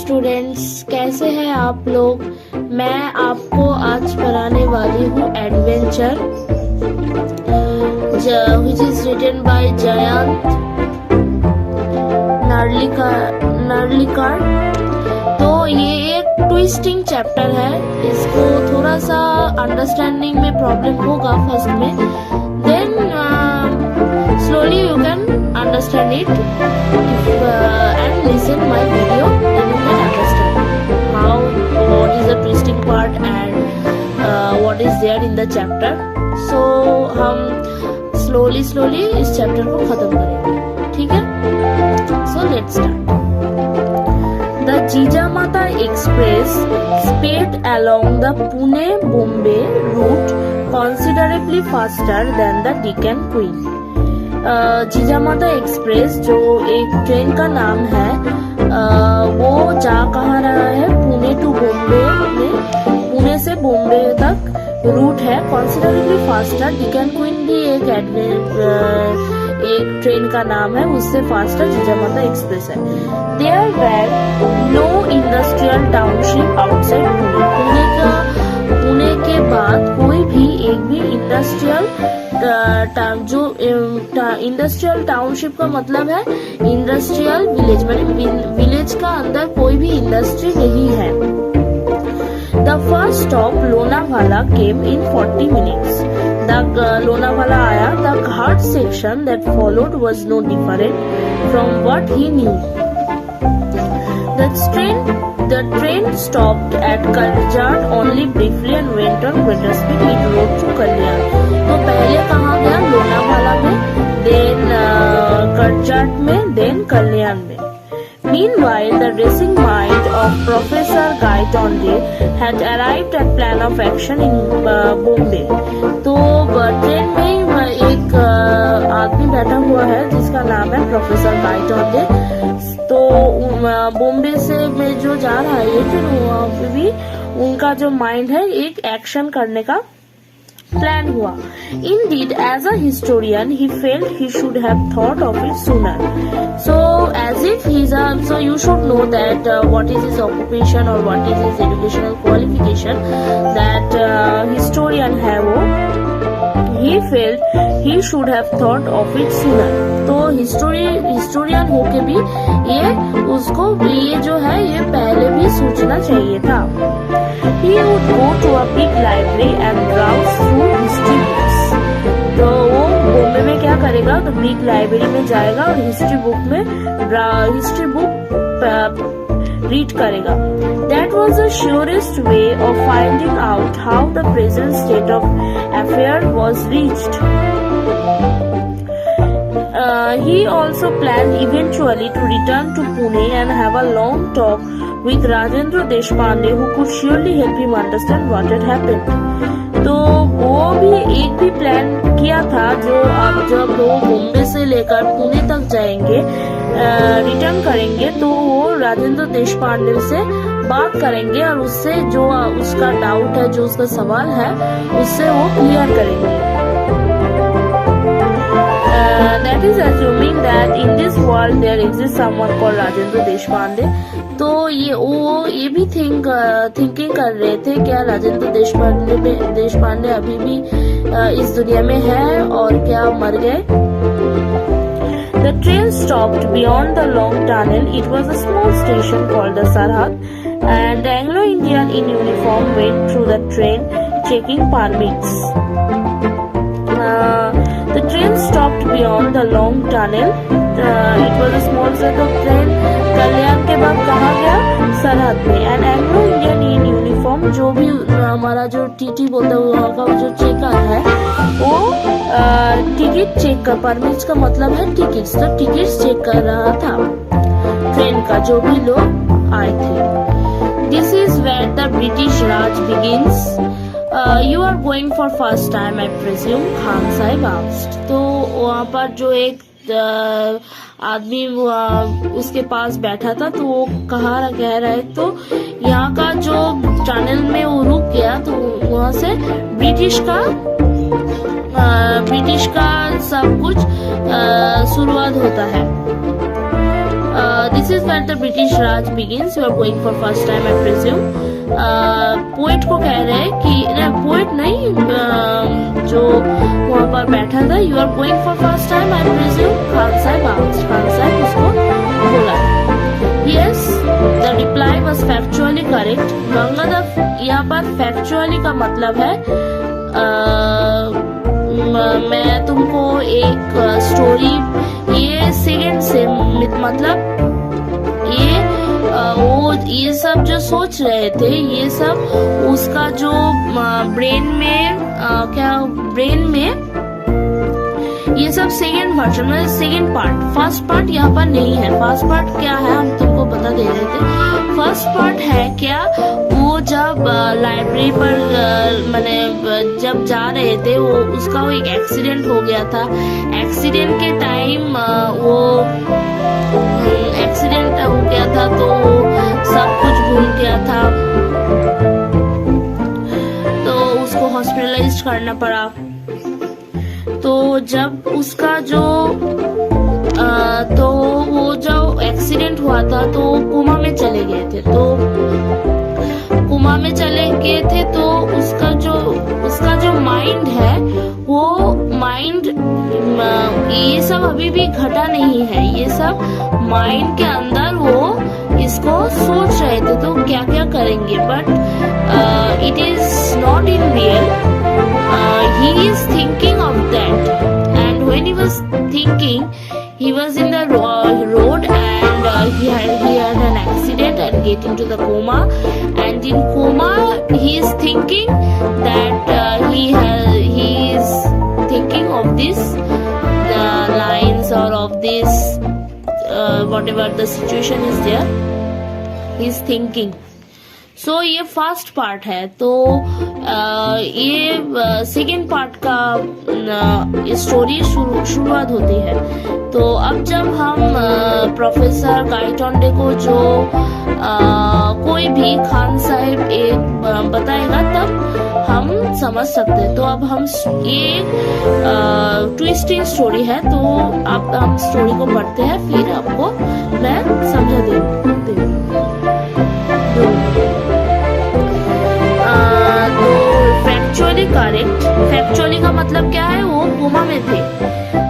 Students, कैसे हैं आप लोग। मैं आपको आज पढ़ाने वाली हूँ adventure which is written by Jayant Narlikar. तो ये एक ट्विस्टिंग चैप्टर है, इसको थोड़ा सा अंडरस्टैंडिंग में प्रॉब्लम होगा फर्स्ट में, then slowly you can understand it and listen my video, then you can understand what is the twisting part and what is there in the chapter. So हम slowly इस chapter को खत्म करेंगे, ठीक है। So let's start. The Jijamata Express sped along the Pune-Bombay route considerably faster than the Deccan Queen. Jijamata express जो एक train का नाम है, वो जा कहाँ रहा है, पुणे टू बॉम्बे में, पुणे से बॉम्बे तक रूट है। कॉन्सिडरेबली फास्टर, डिकन क्वीन भी एक ट्रेन का नाम है, उससे फास्टर जीजामाता एक्सप्रेस है। There were no industrial township outside Pune के बाद कोई भी एक भी इंडस्ट्रियल इंडस्ट्रियल टाउनशिप का मतलब है इंडस्ट्रियल विलेज, माने विलेज का अंदर कोई भी इंडस्ट्री नहीं है। The first stop Lonavala came in 40 minutes. Lonavala आया। The ghat section that followed was no different from what he knew. The train stopped at Karjat only briefly and went on greater speed. It rode to Kalyan. तो पहले कहाँ गया, लोनावाला में, then Karjat में, then Kalyan में। Meanwhile, the racing mind of Professor Gaitonde had arrived at plan of action in Bombay. तो train में एक आदमी बैठा हुआ है जिसका नाम है प्रोफेसर गाइटोंडे। तो बॉम्बे से में जो जा रहा है तो वहाँ पे भी उनका जो माइंड है एक एक्शन करने का प्लान हुआ। Indeed, as a historian, he felt he should have thought of it sooner. So, as if so you should know that what is his occupation or what is his educational qualification. That historian है वो। He felt he should have thought of it sooner. तो historian होके भी ये जो है ये पहले भी सोचना चाहिए था। He would go to a big library and browse through history books. तो वो बॉम्बे में क्या करेगा, तो बिग लाइब्रेरी में जाएगा और हिस्ट्री बुक रीड करेगा। That was the surest way of finding out how the present state of affair was reached. He also planned eventually to return to Pune and have a long talk with Rajendra Deshpande, who could surely help him understand what had happened. तो वो भी एक भी plan किया था, जो अब जब वो बॉम्बे से लेकर पुणे तक जाएंगे, रिटर्न करेंगे, तो वो राजेंद्र देशपांडे से बात करेंगे और उससे जो उसका डाउट है, जो उसका सवाल है, उससे वो क्लियर करेंगे। That is assuming that in this world there exists someone called Rajendra Deshpande. तो ये भी थिंकिंग कर रहे थे, क्या राजेंद्र देशपांडे अभी भी इस दुनिया में है और क्या मर गए। The train stopped beyond the long tunnel. It was a small station called the Sarhad, and the Anglo-Indian in uniform went through the train checking permits. The train stopped beyond the long tunnel. It was a small set of train. कल्याण के बाद कहाँ गया, सरहद में। And Anglo Indian in uniform, जो भी हमारा जो टीटी बोलता है वहाँ का जो चेकर है, वो टिकट चेक कर, परमिट्स का मतलब है टिकट्स, तो टिकट्स चेक कर रहा था ट्रेन का, जो भी लोग आए थे। This is where the British Raj begins. You are going for first time, I presume, Khan साहब asked. तो वहाँ पर जो एक आदमी उसके पास बैठा था, तो वो कह रहा है, तो यहाँ का जो टनल में वो रुक गया, तो वहाँ से ब्रिटिश का सब कुछ शुरुआत होता है। This is where the British Raj begins. You are going for first time, I presume. Poet को कह रहे हैं कि पोएट नहीं, जो वहाँ पर बैठा था, you are going for first time I presume, Khan Sahib उसको बोला। Yes, the reply was factually correct. Gangadhar, यहाँ पर फैक्चुअली का मतलब है मैं तुमको एक स्टोरी, ये सेकेंड से मतलब ये सब जो सोच रहे थे, ये सब उसका जो ब्रेन में ये सब सेकेंड वर्जन में, सेकेंड पार्ट, फर्स्ट पार्ट यहाँ पर नहीं है। फर्स्ट पार्ट क्या है हम तुमको बता दे रहे थे। फर्स्ट पार्ट है क्या, वो जब लाइब्रेरी पर मैंने जब जा रहे थे, वो उसका वो एक एक्सीडेंट हो गया था। एक्सीडेंट के टाइम वो एक्सीडेंट हो गया था तो सब कुछ भूल गया था, तो उसको हॉस्पिटलाइज करना पड़ा। तो जब उसका जो तो वो जो एक्सीडेंट हुआ था तो कोमा में चले गए थे, तो उसका जो माइंड है, वो माइंड, ये सब अभी भी घटा नहीं है, ये सब माइंड के अंदर वो इसको सोच रहे थे तो क्या क्या करेंगे, but it is not in real. He is thinking of that, and when he was thinking, he was in the road and he had an accident and get into the coma, and in coma he is thinking that he is thinking of this lines or of this whatever the situation is there, he is thinking. So ये first part है। तो ये second part का story शुरुआत होती है। तो अब जब हम प्रोफेसर गाइटोंडे को जो कोई भी खान साहब एक बताएगा तब हम समझ सकते हैं। तो अब हम ये ट्विस्टिंग स्टोरी है, तो अब हम स्टोरी को पढ़ते हैं, फिर आपको मैं समझा दूंगी। फैक्चुअली करेक्ट, फैक्चुअली का मतलब क्या है, वो कोमा में थे।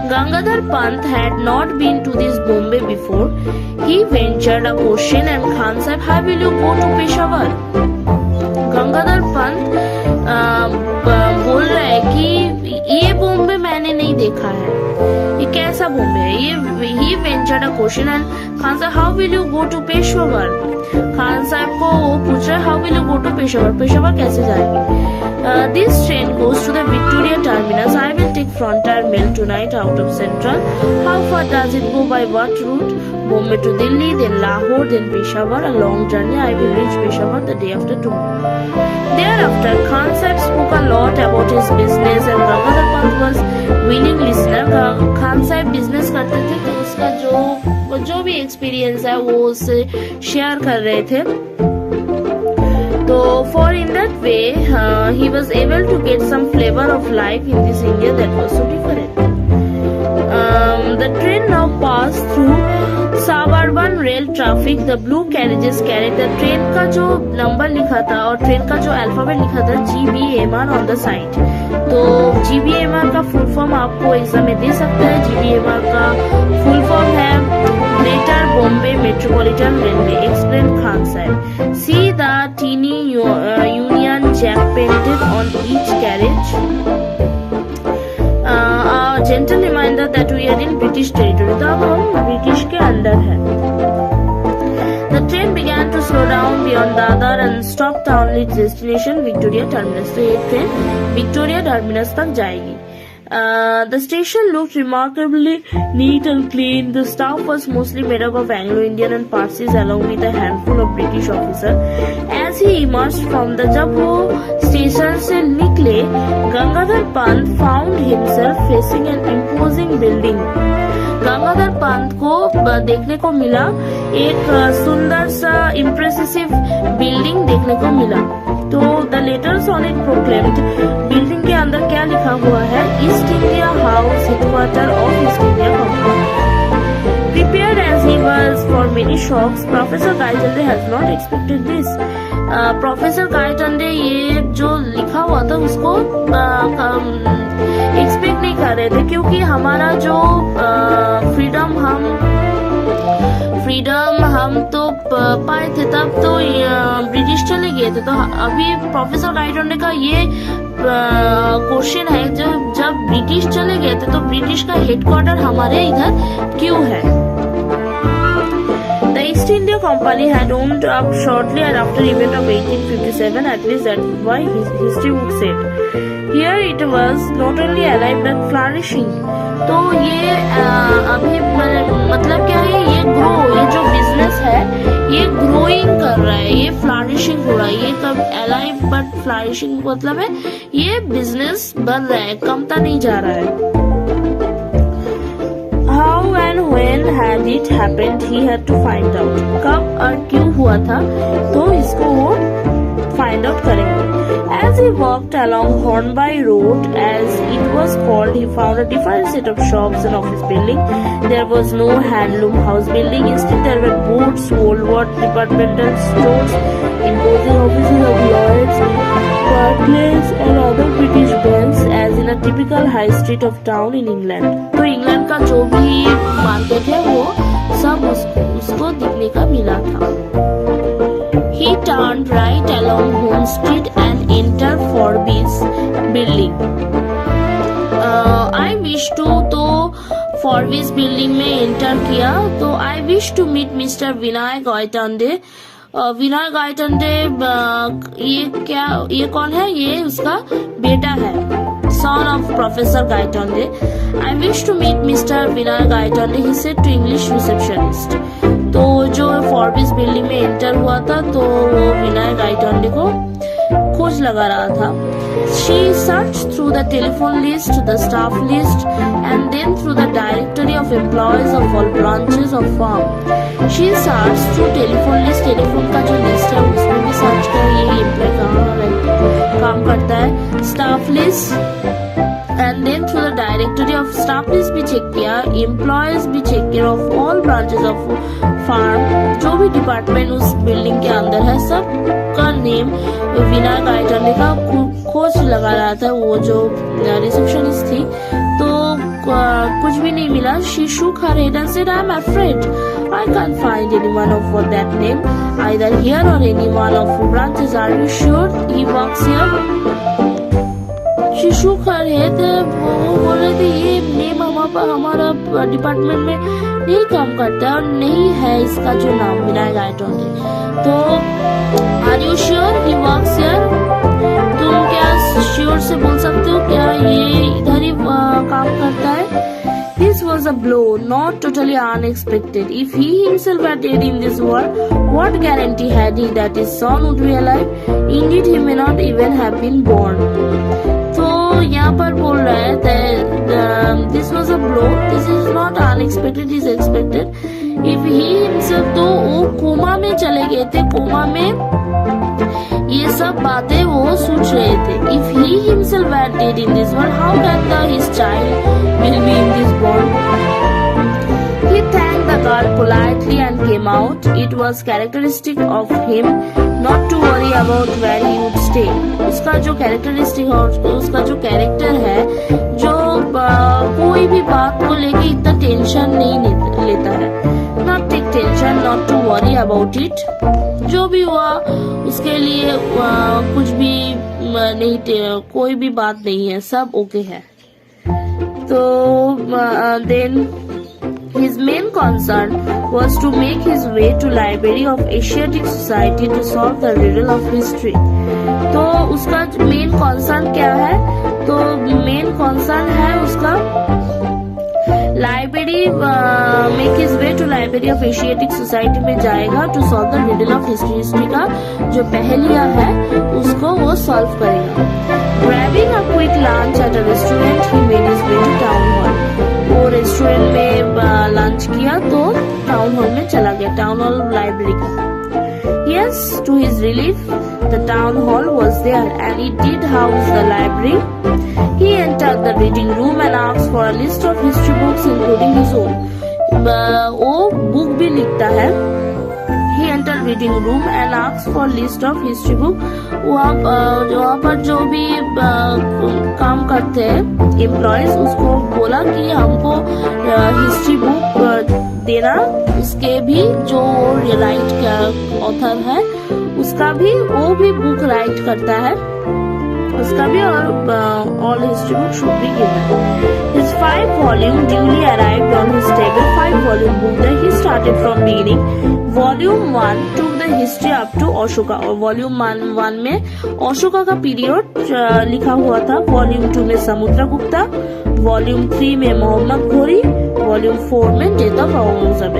Gangadhar Pant had not been to this Bombay before. He ventured a question and Khan said, "How will you go to Peshawar?" Gangadhar Pant बोल रहा है कि ये बॉम्बे मैंने नहीं देखा है, ये कैसा बॉम्बे है ये। He ventured a question and Khan said, "How will you go to Peshawar?" Khan साहब को वो पूछ रहा है, how will you go to Peshawar, Peshawar कैसे जाएंगे। This train goes to the Victoria Terminus, I will take Frontier Mail tonight out of Central, how far does it go, by what route, Bombay to Delhi, then Lahore, then Peshawar, a long journey, I will reach Peshawar the day after tomorrow. Thereafter, Khan Sahib spoke a lot about his business and Gangadhar Pant was willing listener। Khan साहब business करते थे तो उसका जो भी experience है वो उससे शेयर कर रहे थे। तो for in that way he was able to get some flavor of life in this India that was so different। The train now passed through suburban rail traffic। The blue carriages carried the train का जो number लिखा था और train का जो alphabet लिखा था GBMR on the side। तो GBMR का फुल फॉर्म आपको एग्जाम में दे सकते हैं। GBMR का फुल फॉर्म है Greater Bombay Metropolitan Railway. Explain Khan sahab. See the tiny Union Jack painted on each carriage. Gentle reminder that we are in British territory. तो अब हम ब्रिटिश के अंदर है। The train began to slow down beyond Dadar and stopped on its destination Victoria Terminus। तो ये train Victoria terminus तक जाएगी। The station looked remarkably neat and clean. The staff was mostly made up of Anglo-Indian and Parsis along with a handful of British officers. As he emerged from the जब वो station से निकले, Gangadhar Pant found himself facing an imposing building। Gangadhar Pant को देखने को मिला एक सुंदर सा इम्प्रेसिव बिल्डिंग देखने को मिला। तो the letters on it proclaimed, building के अंदर क्या लिखा हुआ है, east India house, headquarter of east India company. Prepared as he was for many shocks. Professor Gaitande has not expected this. Professor Gaitonde ये जो लिखा हुआ था उसको एक्सपेक्ट नहीं कर रहे थे, क्योंकि हमारा जो फ्रीडम हम तो पाए थे तब तो ब्रिटिश चले गए थे। तो अभी प्रोफेसर गायटंडे का ये क्वेश्चन है, जब ब्रिटिश चले गए थे तो ब्रिटिश का हेडक्वार्टर हमारे इधर क्यों है। The East India Company had owned up shortly after event of 1857, at least that's why history book said. Here it was not only alive but flourishing. तो ये अभी मतलब क्या है, ये जो बिजनेस है ये ग्रोइंग कर रहा है, ये फ्लरिशिंग हो रहा है। ये कब अलाइव बट फ्लरिशिंग मतलब है ये बिजनेस बढ़ रहा है, कमता नहीं जा रहा है। How and when had it happened, he had to find out. कब और क्यों हुआ था तो इसको वो find out करेंगे। As he walked along Hornby Road, as it was called, he found a different set of shops and office building. There was no handloom house building. Instead, there were Boots, Woolworth, departmental stores, imposing offices of Lloyds, Barclays, and other British banks, as in a typical high street of town in England. तो England का जो भी market है वो सब उसको दिखने का मिला था। He turned right along Home Street and entered Forby's building. I wish to तो Forby's building में एंटर किया तो I wish to meet Mr. विनय गायटंडे। विनय गायटंडे ये कौन है? ये उसका बेटा है, son of Professor Gaitonde. I wish to meet Mr. Vinay Gaitonde, he said to English receptionist. तो जो फॉर्बिस बिल्डिंग में एंटर हुआ था तो वो विनय गायटंडे को खोज लगा रहा था। She searched through the telephone list, the staff list, and then through the directory of employees of all branches of firm. She searched through telephone list, telephone का जो लिस्ट है उसमें भी सर्च किया ये एम्प्लॉय कहाँ काम करता है। Staff list and then through the directory of staff list भी चेक किया, एम्प्लॉयज भी चेक किया of all branches of firm, जो भी डिपार्टमेंट उस बिल्डिंग के अंदर है सब का नेम विनय गायटंडे का खोज लगा रहा था वो जो रिसेप्शनिस्ट थी। तो कुछ भी नहीं मिला। She shook her head and said, I'm afraid I can't find anyone of that name either here or any one of branches. Are you sure he works here? She shook her head. वो बोल रहे थे ये name हमारा department में नहीं काम करता है और नहीं है इसका जो नाम विनय गायटंडे। तो Are you sure he works here? तुम क्या श्योर से बोल सकते हो क्या ये इधर ही काम करता है? This was a blow, not totally unexpected. If he himself were dead in this world, what guarantee had he that his son would be alive? Indeed, he may not even have been born. तो यहाँ पर बोल रहा है this was a blow. This is not unexpected. Is expected. If he himself तो वो coma में चले गए थे, कोमा में ये सब बातें वो सोच रहे थे। If he himself were dead in this world, how can his child will be in this world? He thanked the girl politely and came out. It was characteristic of him not to worry about where he would stay. उसका जो characteristic है, उसका जो character है, जो कोई भी बात को लेके इतना टेंशन नहीं लेता है। Not take tension, not to worry about it. जो भी हुआ उसके लिए कुछ भी नहीं, कोई भी बात नहीं है, सब ओके है। तो then his main concern was to make his way to Library of Asiatic Society to solve the riddle of history. तो उसका मेन कंसर्न क्या है? तो मेन कंसर्न है उसका library, make his way to library of Asiatic Society में जाएगा to solve the riddle of history. History का जो पहेलियां है उसको वो सॉल्व करेगा। Grabbing a quick lunch at a restaurant he made his way to town hall. वो रेस्टोरेंट में लंच किया तो टाउन हॉल में चला गया, टाउन हॉल लाइब्रेरी का। Yes, to his relief, the town hall was there and it did house the library. He entered the reading room and asked for a list of history books including his own. वो book भी लिखता है He entered reading room and asked for list of history book. वहाँ पर जो भी काम करते हैं एम्प्लॉयज, उसको बोला कि हमको हिस्ट्री बुक देना, उसके भी जो राइट का ऑथर है उसका भी, वो भी बुक राइट करता है उसका भी, और all history book should be given. His 5 volume duly arrived on his table. 5 volume book that he started from beginning. Volume 1 took the history up to Ashoka, और Volume 1 में अशोका का पीरियड लिखा हुआ था. Volume 2 में समुद्रगुप्ता, Volume 3 में मोहम्मद घोरी, Volume 4 में death of Aurangzeb.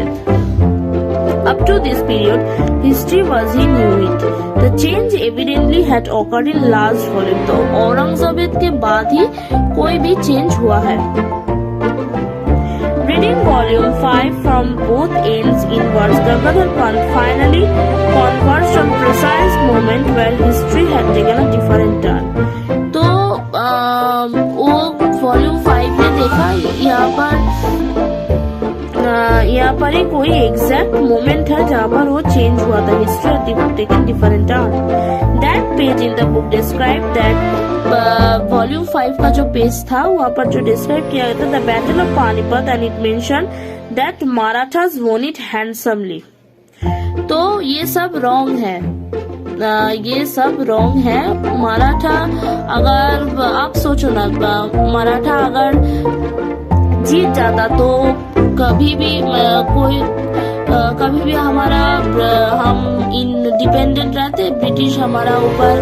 Up to this period, history was he knew it. The change evidently had occurred in last volume. तो औरंगजेब के बाद ही कोई भी चेंज हुआ है. Reading volume 5 from both ends inwards, Gangadhar Pant finally converged on precise moment where history had taken a different turn. तो वो volume 5 में देखा, यहाँ पर ही कोई एग्जैक्ट मोमेंट है जहाँ पर वो चेंज हुआ था. History taken different turn. That page in the book describe that, volume 5 का जो पेज था वहाँ पर जो डिस्क्राइब किया गया था, the battle of Panipat, and it mention that Marathas वोन इट हैंडसमली. तो ये सब रॉन्ग है, ये सब रॉन्ग है. मराठा, अगर आप सोचो ना, मराठा अगर जीत जाता तो कभी भी हमारा हम इंडिपेंडेंट रहते, ब्रिटिश हमारा ऊपर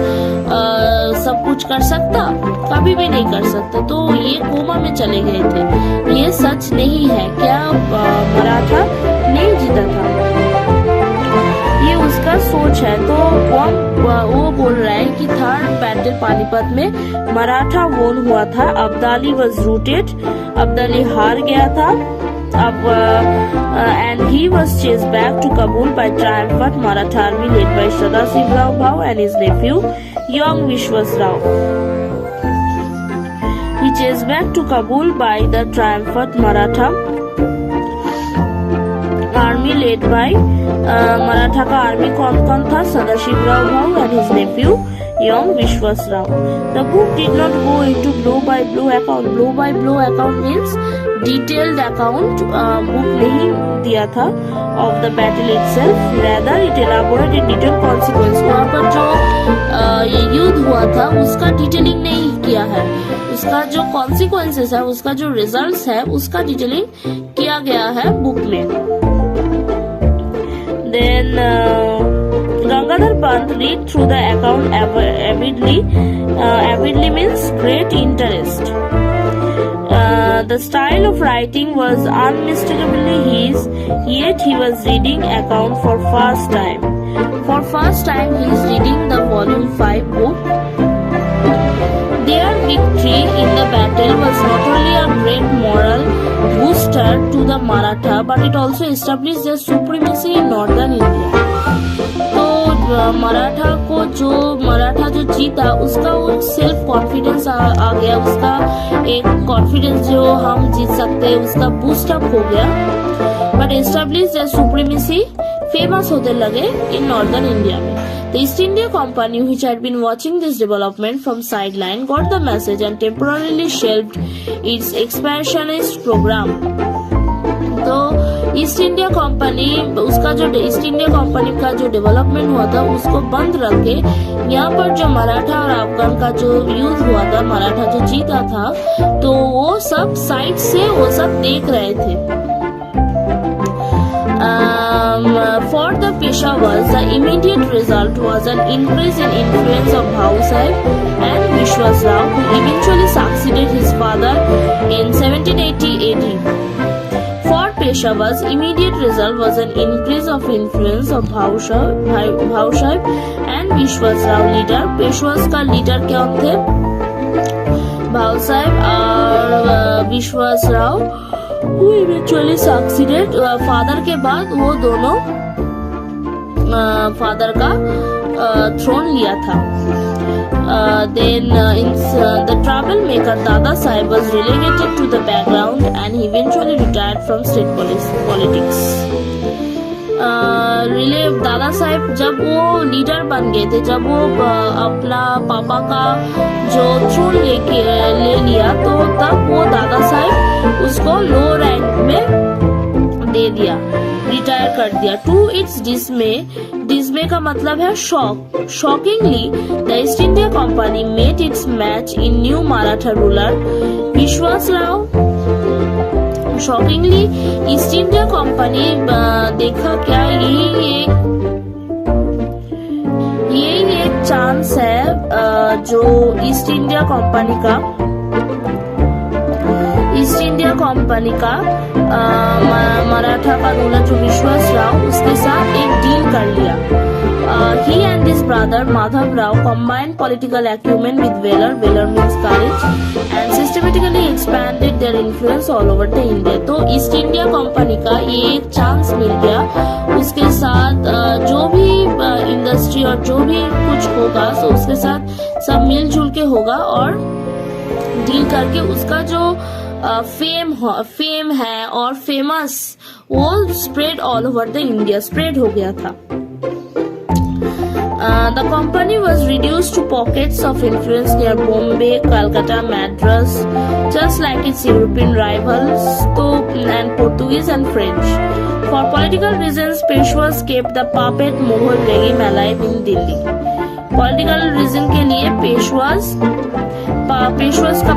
सब कुछ कर सकता, कभी भी नहीं कर सकता. तो ये कोमा में चले गए थे. ये सच नहीं है क्या मराठा नहीं जीता था, ये उसका सोच है. तो वो बोल रहा है कि थर्ड बैटल पानीपत में मराठा वोन हुआ था. अब्दाली वॉज रूटेड, अब्दाली हार गया था. and he was chased back to Kabul by triumphant Maratha army led by Sadashivrao Bhau and his nephew young Vishwas Rao. He chased back to Kabul by the triumphant Maratha army led by Maratha का army कौन था? Sadashivrao Bhau and his nephew young Vishwas Rao. The book did not go into blow by blow account. Blow by blow account means detailed account book नहीं दिया था of the battle itself. Rather it elaborated detailed consequence. वहाँ पर जो ये युद्ध हुआ था उसका डिटेलिंग नहीं किया है, उसका जो consequences है, उसका जो results है, उसका डिटेलिंग किया गया है बुक में. Then Gangadhar Pant read through the account avidly. Avidly means great interest. The style of writing was unmistakably his, yet he was reading account for first time. For first time he is reading the volume 5 book. Their victory in the battle was not only a great moral booster to the Maratha, but it also established their supremacy in northern India. तो मराठा जो जीता उसका वो self confidence आ गया, उसका एक confidence जो हम जीत सकते हैं उसका बूस्ट अप हो गया. But establish their supremacy, famous होते लगे इन नॉर्दर्न इंडिया में. The East India Company, which had been watching this development from sideline, got the message and temporarily shelved its expansionist program. तो east India company, उसका जो east India company का जो development हुआ था उसको बंद रखे, यहाँ पर जो मराठा और अफगान का जो युद्ध हुआ था, मराठा जो जीता था, तो वो सब साइड से वो सब देख रहे थे. For the Peshawars, the immediate result was an increase in influence of Bhau Sahib and Vishwas Rao, who eventually succeeded his father in 1780 AD. For Peshawars, immediate result was an increase of influence of Bhau Sahib and Vishwas Rao leader. Peshwas का leader क्या थे? Bhau Sahib और Vishwas Rao, who eventually succeeded. Father के बाद वो दोनों father का throne लिया था. Then the troublemaker Dada Sahib was relegated to the background and he eventually retired from state politics. Relay Dada Saheb जब वो लीडर बन गए थे, जब वो अपना पापा का जो थ्रोन ले लिया, तो तब वो दादा साहेब उसको लो रैंक में दे दिया, रिटायर कर दिया। टू इट्स डिसमे का मतलब है shock. Shockingly the East India Company made its match in new Maratha ruler Vishwas Rao. Shockingly East India Company देखा क्या, यही एक चांस है जो ईस्ट इंडिया कंपनी का मराठा का रूलर जो विश्वास राव, उसके साथ एक डील कर लिया। He and his brother Madhav Rao combined political acumen with valor means courage, and systematically expanded their influence all over the India. तो ईस्ट इंडिया कंपनी का ये एक चांस मिल गया, उसके साथ जो भी इंडस्ट्री और जो भी कुछ होगा, तो उसके साथ सब मिलजुल के होगा और डील करके उसका जो फेम है और फेमस वो spread all over the India spread हो गया था। The company was reduced to pockets of influence near Bombay, Calcutta, Madras, just like its European rivals, and Portuguese and French. For political reasons, Peshwas kept the puppet Mughal regime alive in Delhi. Political reason के लिए पेशवास का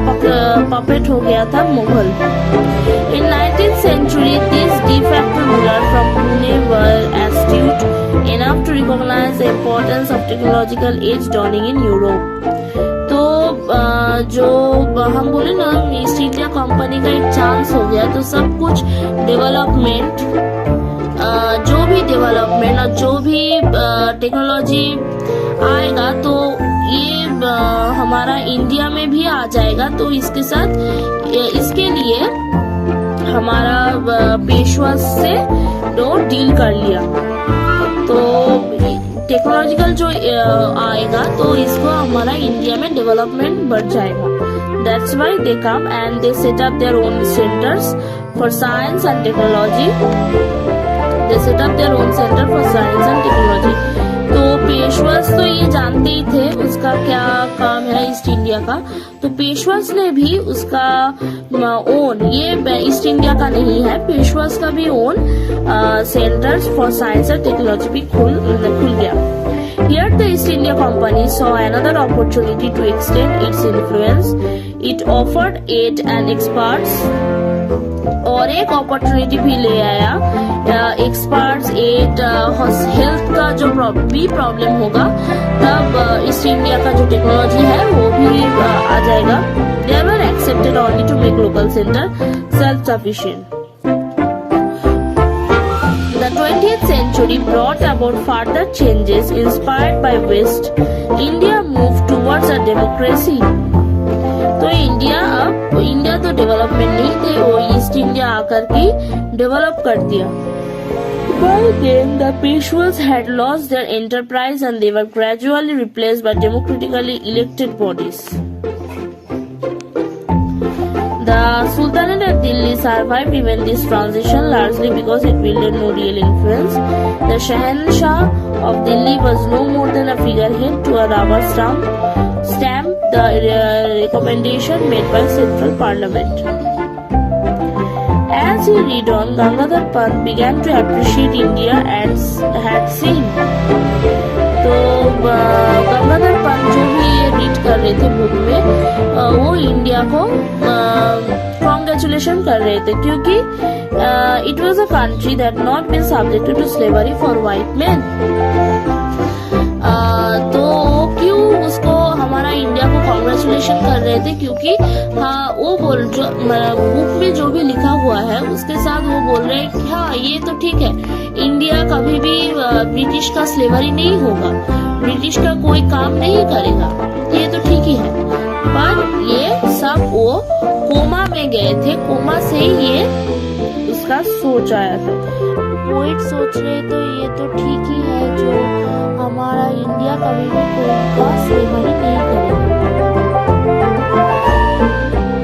puppet हो गया था Mughal. In 19th century, these de facto rulers from Pune were astute enough to recognize the importance of technological age dawning in Europe. तो जो हम बोले ना, ईस्ट इंडिया कंपनी का एक चांस हो गया, तो सब कुछ डेवलपमेंट, जो भी डेवलपमेंट और जो भी टेक्नोलॉजी आएगा, तो ये हमारा इंडिया में भी आ जाएगा। तो इसके साथ इसके लिए हमारा पेशवा से डील कर लिया, तो टेक्नोलॉजिकल जो आएगा तो इसको हमारा इंडिया में डेवलपमेंट बढ़ जाएगा। That's why they come and they set up their own centers for science and technology. They set up their own center for science and technology. तो पेशवास तो ये जानते ही थे उसका क्या काम है ईस्ट इंडिया का, तो पेशवास ने भी उसका ओन, ये ईस्ट इंडिया का नहीं है, पेशवास का भी own centres for science and technology भी खुल गया। Here the East India Company saw another opportunity to extend its influence. It offered aid and experts, और एक अपॉर्चुनिटी भी ले आया, एक्सपर्ट्स एड, हेल्थ का जो भी प्रॉब्लम होगा, तब ईस्ट इंडिया का जो टेक्नोलॉजी है वो भी आ जाएगा। They were accepted only to make local center self-sufficient. The 20th century brought about further changes inspired by West. India moved towards a democracy. तो इंडिया तो डेवलपमेंट नहीं थे, वो ईस्ट इंडिया आकर के डेवलप कर दिया। By then, the Peshwas had lost their enterprise and they were gradually replaced by democratically elected bodies. The Sultanate of Delhi survived even this transition largely because it wielded no real influence. The Shahanshah of Delhi was no more than a figurehead to a rubber stamp the recommendation made by Central Parliament. As he read on, Gangadhar Pant began to appreciate India as had seen. तो गंगाधर पंत जो भी ये read कर रहे थे book में, वो India को कॉन्ग्रेचुलेशन कर रहे थे, क्योंकि it was a country that not been subjected to slavery for white man. तो क्यों उसको हमारा इंडिया को कॉन्ग्रेचुलेशन कर रहे थे, क्योंकि हाँ वो बुक में जो भी लिखा हुआ है उसके साथ वो बोल रहे हैं कि हाँ ये तो ठीक है, इंडिया कभी भी ब्रिटिश का स्लेवरी नहीं होगा, ब्रिटिश का कोई काम नहीं करेगा, ये तो ठीक ही है। पर ये सब वो कोमा में गए थे, कोमा से ये उसका सोच आया था। पोइट सोच रहे तो ये तो ठीक ही है, जो हमारा इंडिया कभी भी कोई का स्लेवरी नहीं करेगा।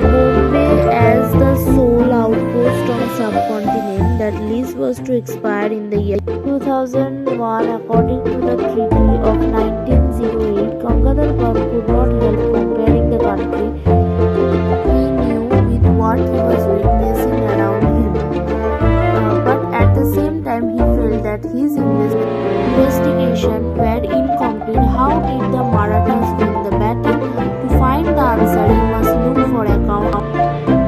Bombay as the sole outpost on subcontinent that least was to to expire in the year 2001. According to the Treaty of 1908, Gangadhar Bhatt could not help comparing the country he knew with what he was witnessing around him. But at the same time, he felt that his investigation were incomplete. How did the Marathas win the battle? To find the answer, he must look for accounts.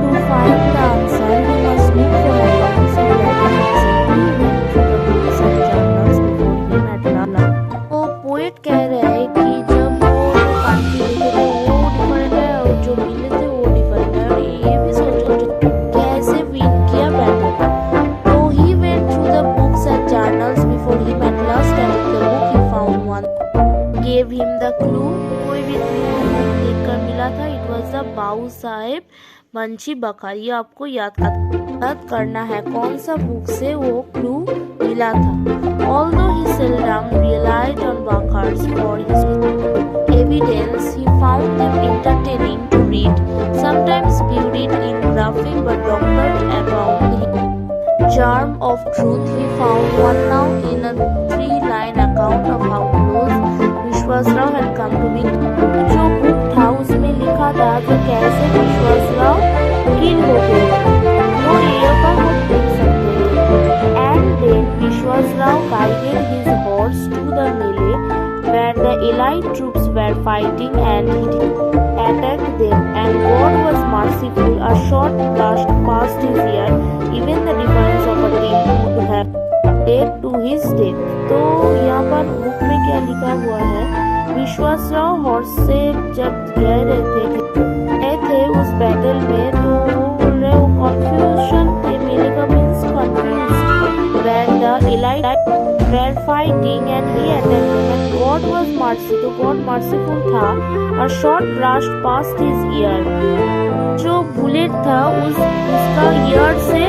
To find the answer, he must look for accounts of that he went through the books and journals before he met Lala. तो poet कह रहा है कि जब वो country लिखे थे वो डिफरेंट है और जो मिले थे वो डिफरेंट है, और ये भी सोचो कैसे विन किया बैटल. तो he went through the books and journals before he met last, and in the book he found one gave him the clue. कोई भी clue देखकर मिला था. It was the बाऊ साहेब मंची बकार. ये आपको याद करना है कौन सा बुक से वो क्लू मिला था. Although he seldom relied on Bakars for his evidence, he found them entertaining to read, sometimes buried in graphic but doctored about the charm of truth. He found one now in a 3-line account of how close Vishwasrao had come to be. जो book था उसमें लिखा था कि कैसे विश्वासराव किल हो गए, वो ये पर हम देख सकते हैं. And then Vishwasrao guided his horse to the melee where the allied troops were fighting, and he attacked them, and God was merciful. A short blast passed his ear. Even the difference of a team would have led to his death. तो यहाँ पर book में क्या लिखा हुआ है, Vishwasrao horse से जब गए थे उस बैटल में, तो वो बोल रहे वो कंफ्यूजन थे. मेले का means confused. When the allied were fighting and he attacked them, and God was merciful. तो God merciful था. A short blast passed his ear. जो बुलेट था उसका ईयर से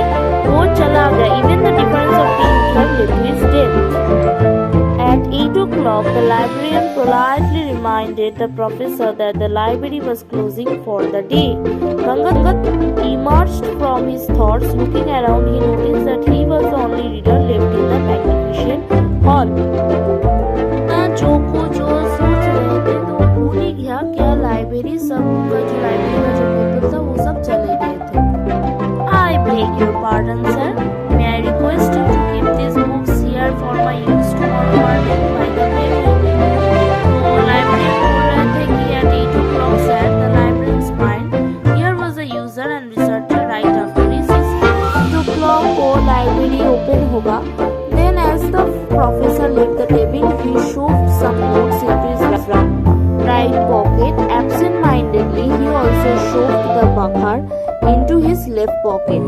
वो चला गया. Even the difference of team have led to his death. At 8 o'clock, the librarian politely reminded the professor that the library was closing for the day. Gangadhar emerged from his thoughts. Looking around, he noticed that he was the only reader left in the magnificent hall. जो सोच रहे थे तो भूल ही गया क्या library सबका जो लाइब्रेरी का जो पेपर था वो सब चले गए थे. I beg your pardon, sir. May I request you to keep these books here for my use tomorrow morning by the way. तो लाइब्रेरियन बोल रहे थे कि at 8 o'clock, sir, the librarian's mind. Here was a user and researcher right after recess. 8 o'clock को library open होगा. Then as the professor left the table, he shoved some notes into his right pocket. Absent-mindedly, he also shoved the bakar into his left pocket.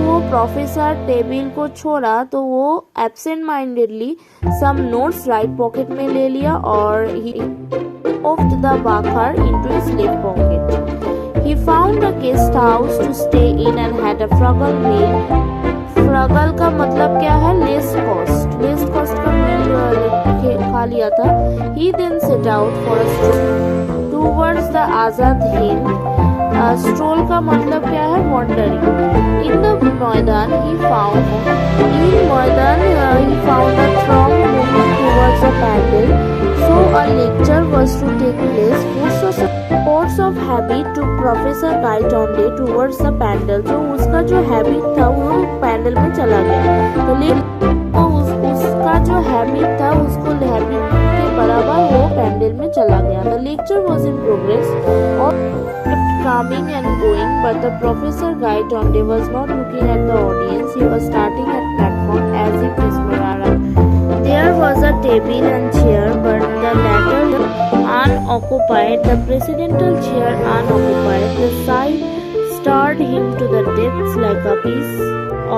वो professor table को छोड़ा तो वो absent-mindedly some notes right pocket में ले लिया और he shoved the bakar into his left pocket. He found a guest house to stay in and had a frugal meal. फ्रगल का मतलब क्या है, लेस कॉस्ट का मील खा लिया था. He then set out for a stroll towards the Azad Hind. Stroll का मतलब क्या है, wandering. In the मैदान he found a throng moving towards a pandal. So a lecture was to take place. Force of habit took Professor Gaitonde towards the pandal. तो उसका जो habit था वो पैंडल में चला गया. तो उसका जो हैबिट था उसको हैबिट के बराबर वो पैंडल में चला गया. The lecture was in progress. All kept coming and going, but the Professor Gaitonde was not looking at the audience. He was starting at platform as if mesmerized. There was a table and chair, but the latter unoccupied. The presidential chair unoccupied. The sight stirred him to the depths like a piece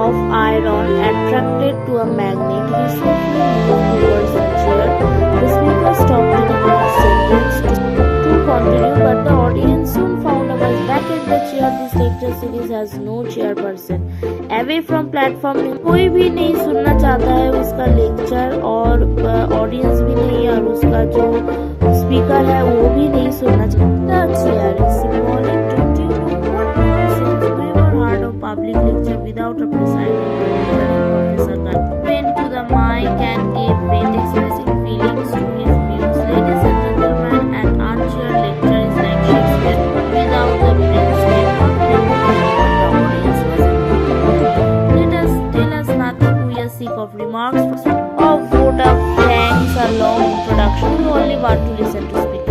of iron attracted to a magnet. He swiftly moved towards the chair. The speaker stopped in a mid-sentence to continue, but the audience soon found a was back at the chair. This lecture series has no chairperson. Away from platform में कोई भी नहीं सुनना चाहता है उसका lecture, और audience भी नहीं, और उसका जो स्पीकर है वो भी नहीं सुनना चाहता. Chair is symbolic. Don't you know what nonsense? Whoever heard of public lecture without a presiding? want to listen to speak.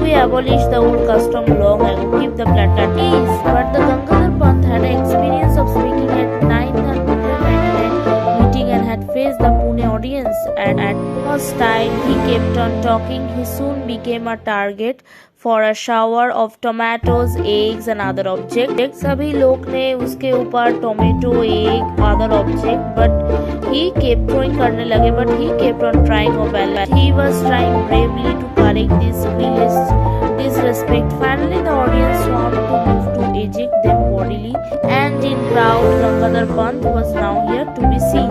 We abolished the old custom long ago. Keep the placards. But the Gangadhar Panth had an experience of speaking at 999 meeting and had faced the Pune audience. And at first time he kept on talking. He soon became a target for a shower of tomatoes, eggs and other objects. सभी लोग ने उसके ऊपर tomato, egg, other object, but he kept throwing करने लगे. But he kept on trying a balance. He was trying bravely to correct this village disrespect. Finally, the audience swarmed to move to eject them bodily, and in crowd, Gangadhar Panth was now here to be seen.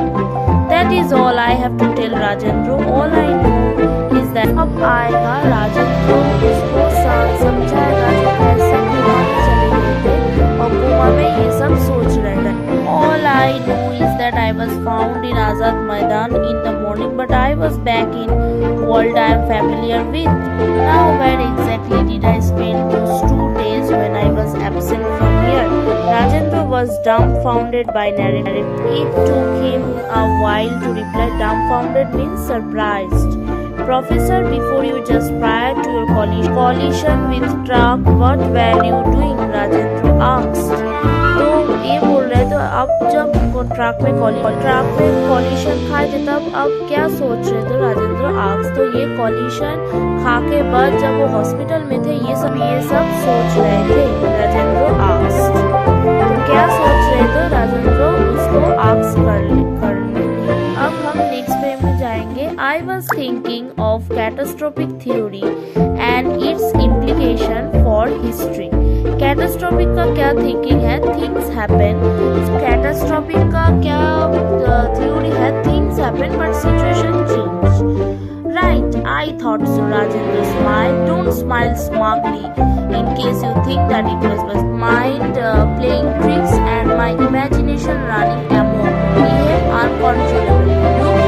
That is all I have to tell Rajendra. All I know is that अब आएगा राजेंद्र, उसको समझाएगा जो कैसे कुआं में चले गए थे और कुआं में ये सब सोच रहे थे. All I know is that I was found in Azad Maidan in the morning, but I was back in world I am familiar with. Now where exactly did I spend those 2 days when I was absent from here? Rajendra was dumbfounded by narrative. It took him a while to reply. Dumbfounded means surprised. Professor, before you just prior to your collision with truck, what were you doing? Rajendra asked. तो ये बोल रहे तो अब जब truck में coalition खाए थे तब अब क्या सोच रहे थे? राजेंद्र आक्स. तो ये कॉलिशन खा के बाद जब वो हॉस्पिटल में थे ये सब सोच रहे थे. राजेंद्र आक्स. तो क्या सोच रहे थे? राजेंद्र उसको आक्स करने. अब हम नेक्स्ट पेज में जाएंगे. I was thinking of catastrophic theory and its implication for history. Catastrophic का क्या thinking है? Things happen. Catastrophic का क्या theory है? Things happen but situation change. Right, I thought so. Rajendra smiled. Don't smile smugly in case you think that it was my mind playing tricks and my imagination running amok. Behave uncontrollably. Look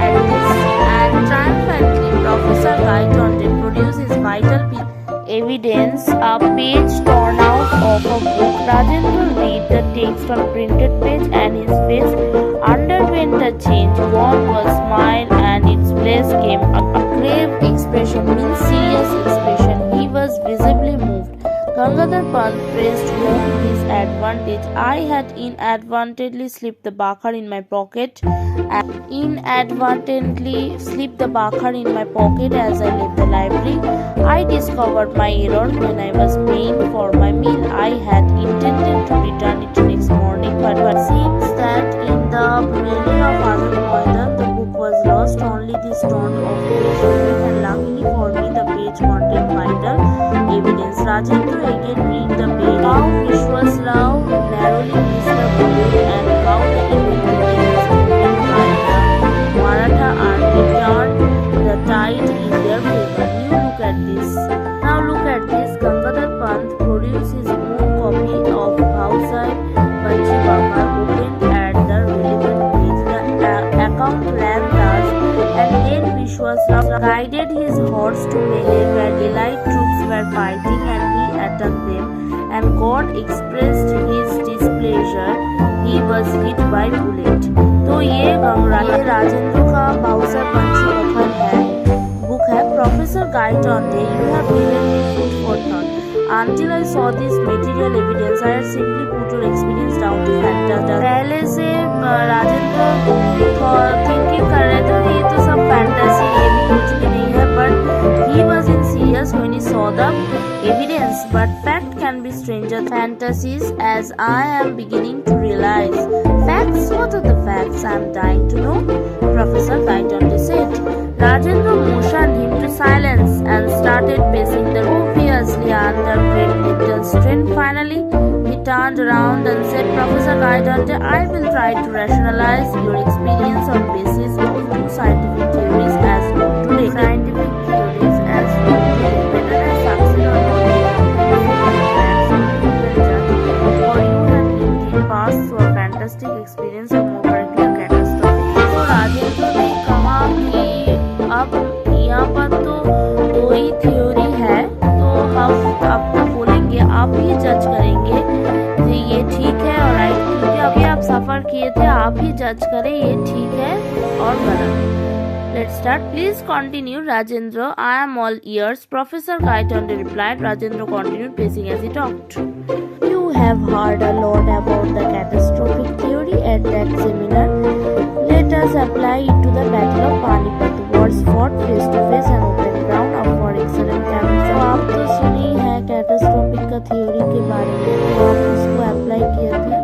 at this. And triumphantly, Professor Gaiton produced his vital evidence, a page torn out of a book. Rajendra read the text on printed page and his face underwent a change. Gone was smile and its place came a grave expression, means serious expression. He was visibly moved. Gangadhar Panth pressed home his advantage. I had inadvertently slipped the bakhar in my pocket. As I left the library. I discovered my error when I was paying for my meal. I had intended to return it next morning, but it seems that in the melee of Azad Maidan, the book was lost. Only this torn of page remained, and luckily for me, the page contained vital evidence. Rajendra again read the page. How Vishwas Rao narrowly missed the bullet and how the event spoken by the Maratha army turned the tide in their favor. Now look at this. Gangadhar Panth produced his own copy of Bhausaheb Banchi Baba, opened at the relevant page. The account ran thus, and then Vishwas Rao guided his horse to melee where allied troops were fighting and he attacked them, and God expressed his displeasure. He was hit by bullet. तो ये राजेंद्र का Bhausaheb bunchy बखर है. Professor Gaiton, you have given me food for thought. Until I saw this material evidence, I had simply put your experience down to fantasy. पहले से Rajendra thinking कर रहे थे ये तो सब फैंटेसी, ये भी कुछ भी नहीं है. But he was in serious when he saw the evidence. But fact can be stranger fantasies, as I am beginning to realize. Facts? What are the facts? I am dying to know. Professor Gaiton said. Rajendra motioned him to silence and started pacing the room, obviously under great mental strain. Finally, he turned around and said, Professor Gaiton, I will try to rationalize your experience on basis of 2 scientific theories as known today. Scientific theories as known today. Whether I succeed or not, or you have indeed passed through a fantastic experience of more correctly a catastrophe. So Rajendra ने कहा कि अब यहाँ पर तो 2 ही theory है, तो हम आपको बोलेंगे, आप ही जज करेंगे कि ये ठीक है और राइट, क्योंकि अभी आप सफ़र किए थे, आप ही जज करें ये ठीक है और गलत. Let's start. Please continue, Rajendra. I am all ears. Professor Gaitonde replied. Rajendra continued pacing as he talked. You have heard a lot about the catastrophic theory at that seminar. Let us apply it to the Battle of Panipat. Wars fought face to face and open ground up for excellent camps. तो आप तो सुनी है catastrophic का theory के बारे में, तो आप उसको अप्लाई किए थे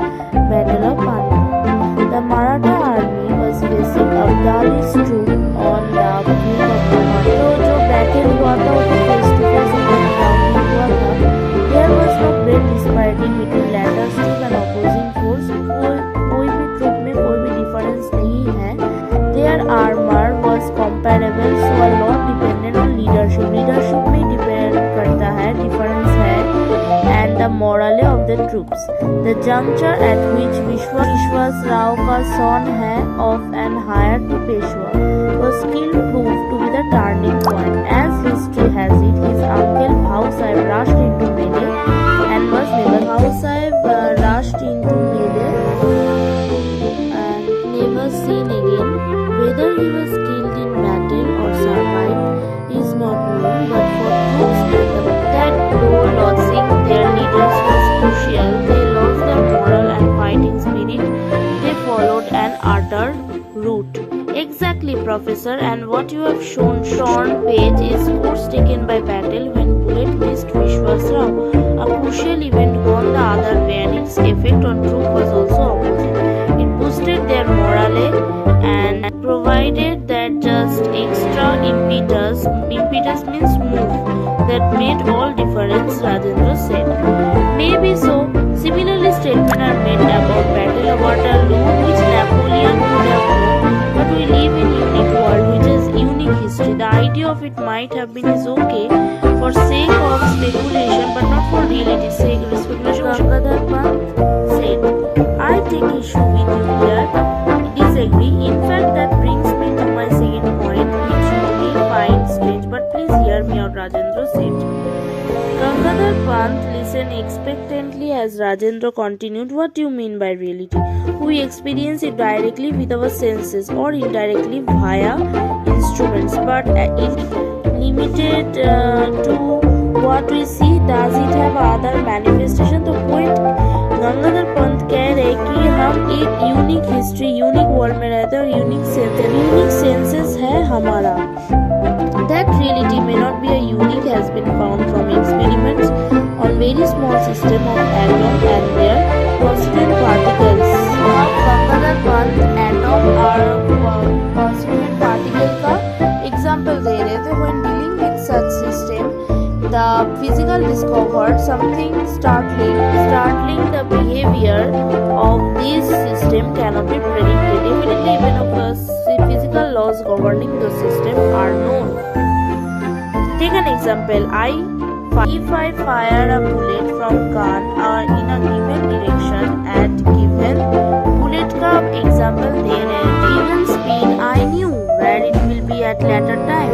battle of Panipat. The Maratha army was facing Abdali's troops on the field of Panipat. तो जो बैटल हुआ था वो face to face open ground में हुआ था. There was no great disparity between latter's troop and opposing force. कोई भी ट्रूप में कोई भी डिफरेंस नहीं है. Their armor was comparable, so a lot depended on leadership. Leadership में डिपेंड करता है, डिफरेंस है, and the morale of the troops. The juncture at which Vishwas Rao का son है of and hired to Peshwa was still proved to be the turning point. As history has it, his uncle Bhau Sahib rushed into melee and was never seen again. Whether he was killed in battle or survived is not known, but for troops that though losing their leaders was crucial, they lost their moral and fighting spirit. They followed an utter route. Exactly, Professor, and what you have shown page is course taken by battle when bullet missed Vishwas Rao. A crucial event gone the other way, and its effect on troop was also opposite. It boosted their morale and provided that just extra impetus means move that made all difference, Rajendra said. Maybe so. Similarly, statements are made about Battle of Waterloo, which Napoleon could have won, but we live in unique world which has unique history. The idea of it might have been is okay for sake of speculation, but not for reality sake. Speculation. Gangadhar Pant said, I take issue with you here. Disagree. In fact, that brings me to my second point, which you may find strange, but please hear me out, Rajendra said. Gangadhar Pant listened expectantly as Rajendra continued. What do you mean by reality? We experience it directly with our senses or indirectly via instruments, but it limited to what we see. Does it have other manifestation? तो point Gangadhar Pant कह रहे कि हम एक unique history, unique world में रहते हैं और यूनिक सेंसेस है हमारा. That reality may not be a unique has been found from experiments on very small system of atoms and their constituent particles. अब गंगाधर पंत एटम और constituent particle का example दे रहे थे. When dealing with such system, the physical discovered something startling. The behavior of this system cannot be predicted. Definitely, even of the physical laws governing the system are known. Take an example. If I fire a bullet from gun or in a given direction at given bullet का example दे रहे हैं. Given speed, I knew where it will be at later time,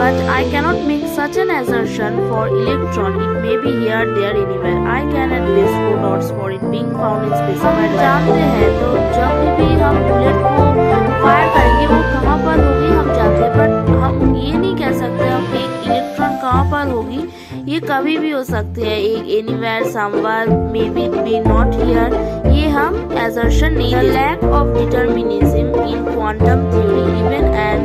but I cannot make such an assertion for electron. It may be here, there, anywhere. I can at best go dots for it being found in specified. जानते हैं तो जब भी हम bullet को fire करेंगे वो कहाँ पर होगी हम जानते हैं, बट हम ये नहीं कह सकते हम एक इलेक्ट्रॉन कहाँ पर होगी. ये कभी भी हो सकते हैं, एक anywhere, somewhere, may be not here. ये हम assertion नहीं. The lack of determinism in quantum theory, even an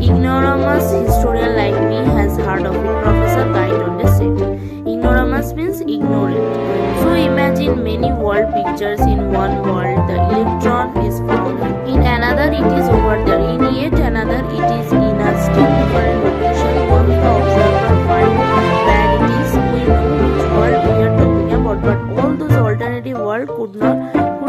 ignoramus historian like me has heard of it, Professor Gaitonde said. Ignoramus means ignorant. So imagine many world pictures. In one world the electron is found, in another it is over there, in yet another it is in a still different location. Once the observer finds where it is, we know which world we are talking about, but all those alternative worlds could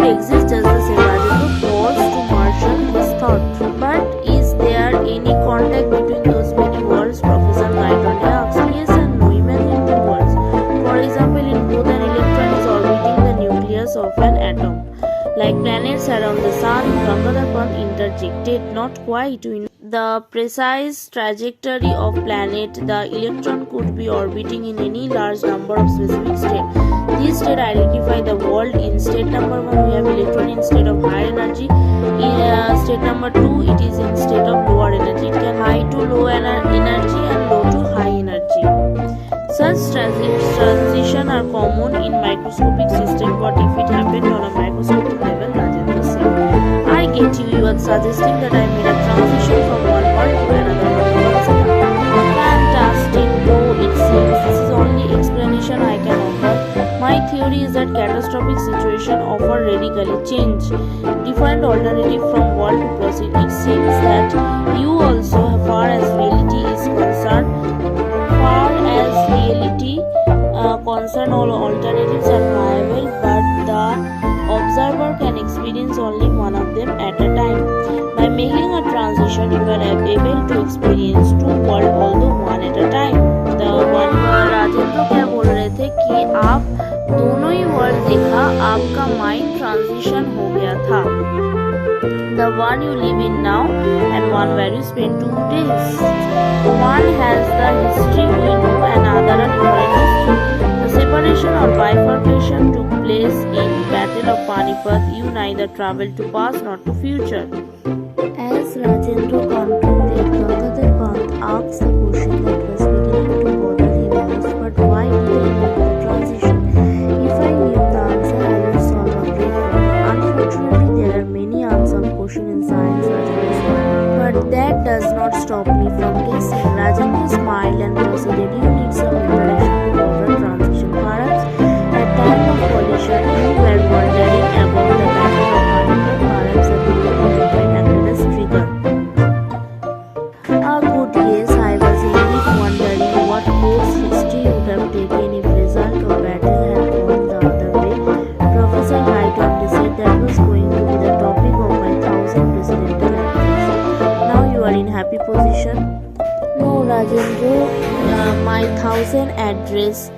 exist just the same. Rajendra paused to marshal his thought. But is there any contact between those many worlds? Professor Gaitonde asked. Yes and no. Imagine two worlds. For example, in both an electron is orbiting the nucleus of an atom, like planets around the sun. Gangadhar Pant interjected. Not quite. the precise trajectory of planet, the electron could be orbiting in any large number of specific states. These states identify the world. In state number 1, we have electron in state of higher energy. In state number 2, it is in state of lower energy. It can high to low energy and low to high energy. Such transition are common in microscopic system, but if it happened on a microscopic level, Rajendra said, I get you. You are suggesting that I made a transition from one world to another world. Fantastic, though it seems this is only explanation I can offer. My theory is that catastrophic situation offer radically change, different alternative from world to proceed. It seems that you also, far as reality is concerned, all alternatives are viable, but the observer can experience only one of them at a time. By making a transition, you are able to experience two worlds, although one at a time. The one Rajendra क्या बोल रहे थे कि आप दोनों ही world देखा, आपका mind transition हो गया था. The one you live in now and one where you spend 2 days. One has the history we know and other a different history. The separation or bifurcation took place in Battle of Panipat. You neither traveled to past nor to future. As Rajendra concluded, Gangadhar Pant asked the question that was beginning to bother him most, but why did I make the transition? If I knew the answer, I would solve a great problem. Unfortunately, there are many unsolved questions in science, but that does not stop me from guessing. Rajendra smiled and proceeded, you need some introduction to the transition. Perhaps at time of collision, you were wondering about the battle of Panipat. Perhaps a different event acted as trigger. A good guess. I was indeed wondering what course history would have taken if result of battle had gone the other way. Professor Gaitonde said that was going to be the topic of my 1000 presidential address. Now you are in happy position. No, Rajendra, my 1000 address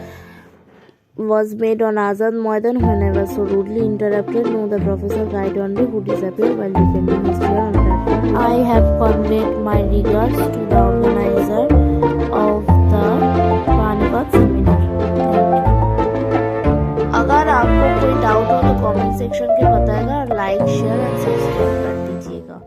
was made on Azad Maidan when I was so rudely interrupted. No, the Professor Gaitonde, who disappeared while defending his chair on platform. I have conveyed my regards to the organizer of the Panipat seminar. Thank you. अगर आपको कोई doubt हो तो comment section के